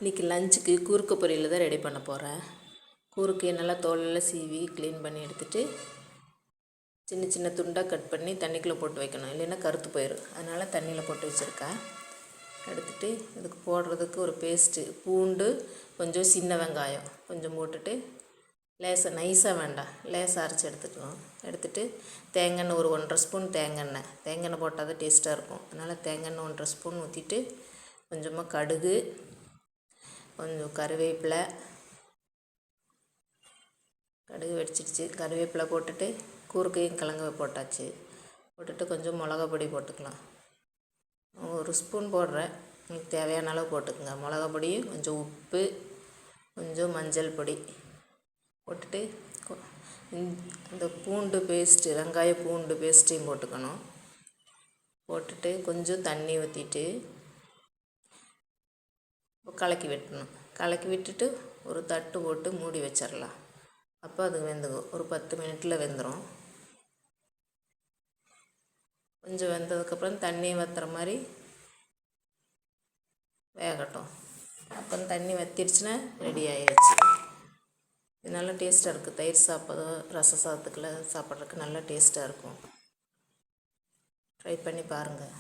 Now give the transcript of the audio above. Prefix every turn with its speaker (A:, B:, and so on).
A: இன்றைக்கி லஞ்சுக்கு கூருக்கு பொரியல் தான் ரெடி பண்ண போகிறேன். கூருக்கு நல்லா தோலெல்லாம் சீவி க்ளீன் பண்ணி எடுத்துகிட்டு சின்ன சின்ன துண்டாக கட் பண்ணி தண்ணிக்குள்ளே போட்டு வைக்கணும், இல்லைன்னா கருத்து போயிடும். அதனால் தண்ணியில் போட்டு வச்சுருக்கேன். எடுத்துகிட்டு இதுக்கு போடுறதுக்கு ஒரு பேஸ்ட்டு, பூண்டு, கொஞ்சம் சின்ன வெங்காயம் கொஞ்சம் போட்டுட்டு லேசாக நைஸாக வேண்டாம், லேசாக அரைச்சி எடுத்துக்கலாம். எடுத்துகிட்டு தேங்காய் ஒரு 1.5 ஸ்பூன் தேங்காய் போட்டால் தான் டேஸ்ட்டாக இருக்கும். அதனால் தேங்காய் 1.5 ஸ்பூன் ஊற்றிட்டு கொஞ்சமாக கடுகு, கொஞ்சம் கருவேப்பிலை, கடுகு வெடிச்சிடுச்சு, கருவேப்பிலை போட்டுட்டு கூறுக்கையும் கிழங்கு போட்டாச்சு. போட்டுட்டு கொஞ்சம் மிளகா பொடி போட்டுக்கலாம். 1 ஸ்பூன் போடுறேன், உங்களுக்கு தேவையான அளவு போட்டுக்கோங்க. மிளகா பொடியும் கொஞ்சம் உப்பு, கொஞ்சம் மஞ்சள் பொடி போட்டுட்டு இந்த பூண்டு பேஸ்ட்டு, வெங்காய பூண்டு பேஸ்ட்டையும் போட்டுக்கணும். போட்டுட்டு கொஞ்சம் தண்ணி ஊற்றிட்டு கலக்கி விட்டுணும். கலக்கி விட்டுட்டு ஒரு தட்டு போட்டு மூடி வச்சிடலாம். அப்போ அது வெந்துடும். ஒரு 10 மினிட்டில் வெந்துடும். கொஞ்சம் வெந்ததுக்கப்புறம் தண்ணி வற்றுற மாதிரி வேகட்டும். அப்புறம் தண்ணி வற்றிடுச்சுன்னா ரெடி ஆகிடுச்சு. இது நல்லா டேஸ்ட்டாக இருக்குது. தயிர் சாப்பாடு, ரச சாதத்துக்குள்ள சாப்பிட்றதுக்கு நல்லா டேஸ்ட்டாக இருக்கும். ட்ரை பண்ணி பாருங்கள்.